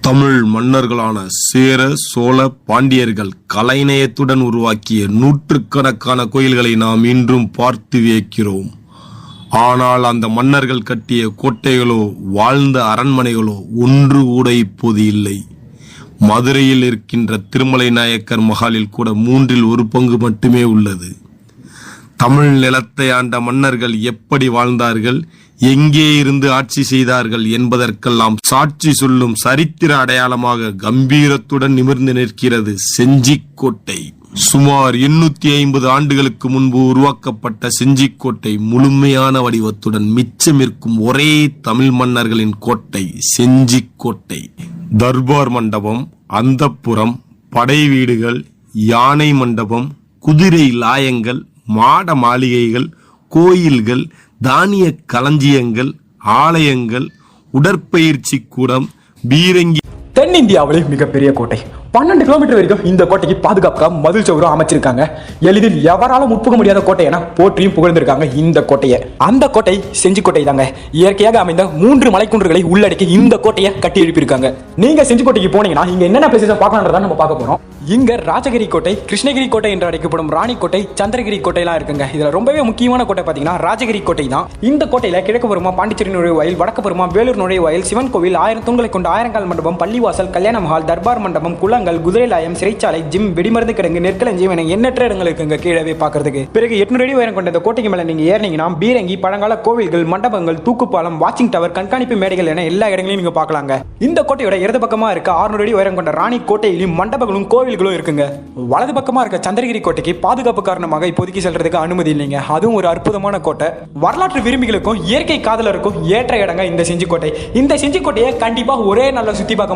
தமிழ் மன்னர்களான சேர, சோழ, பாண்டியர்கள் கலைநயத்துடன் உருவாக்கிய நூற்றுக்கணக்கான கோயில்களை நாம் இன்றும் பார்த்து வியக்கிறோம். ஆனால் அந்த மன்னர்கள் கட்டிய கோட்டைகளோ வாழ்ந்த அரண்மனைகளோ ஒன்று கூட இப்போது இல்லை. மதுரையில் இருக்கின்ற திருமலை நாயக்கர் மஹாலில் கூட 1/3 மட்டுமே உள்ளது. தமிழ் நிலத்தை ஆண்ட மன்னர்கள் எப்படி வாழ்ந்தார்கள், எங்கே இருந்து ஆட்சி செய்தார்கள் என்பதற்கெல்லாம் சாட்சி சொல்லும் சரித்திர அடையாளமாக கம்பீரத்துடன் நிமிர்ந்து நிற்கிறது செஞ்சிக்கோட்டை. சுமார் 850 ஆண்டுகளுக்கு முன்பு உருவாக்கப்பட்ட செஞ்சிக்கோட்டை முழுமையான வடிவத்துடன் மிச்சமிருக்கும் ஒரே தமிழ் மன்னர்களின் கோட்டை செஞ்சிக்கோட்டை. தர்பார் மண்டபம், அந்தப்புரம், படை வீடுகள், யானை மண்டபம், குதிரை லாயங்கள், மாட மாளிகைகள், கோயில்கள், தானிய களஞ்சியங்கள், ஆலயங்கள், உடற்பயிற்சி கூடம், பீரங்கி. தென்னிந்தியாவிலே மிகப்பெரிய கோட்டை. 12 கிலோமீட்டர் வரைக்கும் இந்த கோட்டைக்கு பாதுகாப்புக்காக மதில் சுவரும் அமைச்சிருக்காங்க. எளிதில் எவராலும் உட்புக முடியாத கோட்டை என போற்றியும் புகழ்ந்திருக்காங்க இந்த கோட்டையை. அந்த கோட்டை செஞ்சிக்கோட்டை தாங்க. இயற்கையாக அமைந்த 3 மலைக்குன்றுகளை உள்ளடக்கி இந்த கோட்டையை கட்டி எழுப்பியிருக்காங்க. நீங்க செஞ்சிக்கோட்டைக்கு போனீங்கன்னா இங்க என்னென்ன பிளேசஸ் பார்க்கலாம்ன்றத நம்ம பார்க்க போறோம். இங்க ராஜகிரி கோட்டை, கிருஷ்ணகிரி கோட்டை என்று அழைக்கப்படும் ராணி கோட்டை, சந்திரகிரி கோட்டை எல்லாம் இருக்குங்க. இதுல ரொம்பவே முக்கியமான கோட்டை பாத்தீங்கன்னா ராஜகிரி கோட்டை தான். இந்த கோட்டையில கிழக்கு புறமா பாண்டிச்சேரி நுழைவாயில், வடக்கு புறமா வேலூர் நுழைவாயில், சிவன் கோவில், 1000 தூண்களை கொண்ட ஆயிரங்கால் மண்டபம், பள்ளிவாசல், கல்யாண மஹால், தர்பார் மண்டபம், குளங்கள், குதிரை லாயம், சிறைச்சாலை, ஜிம், வெடிமருந்து கிடங்கு, நெற்களஞ்சியம் என எண்ணற்ற இடங்கள் இருக்குங்க கீழே பாக்குறதுக்கு. பிறகு 800 அடி உயரம் கொண்ட இந்த கோட்டைக்கு மேல நீங்க ஏறினீங்கன்னா பீரங்கி, பழங்கால கோவில்கள், மண்டபங்கள், தூக்குப்பாலம், வாட்சிங் டவர், கண்காணிப்பு மேடைகள் என எல்லா இடங்களையும் நீங்க பார்க்கலாங்க. இந்த கோட்டையோட இடது பக்கமா இருக்க 600 அடி உயரம் கொண்ட ராணி கோட்டையிலும் மண்டபங்களும் கோவில்களும் இருக்குங்க. வலது பக்கமா இருக்க சந்திரகிரி கோட்டைக்கு பாதுகாப்பு காரணமாக இப்போதைக்கு செல்றதுக்கு அனுமதி இல்லைங்க. அதுவும் ஒரு அற்புதமான கோட்டை. வரலாற்று விரும்பிகளுக்கும் இயற்கை காதலருக்கும் ஏற்ற இடங்க இந்த செஞ்சிக்கோட்டை. இந்த செஞ்சிக்கோட்டையை கண்டிப்பா ஒரே நாள்ல சுத்தி பார்க்க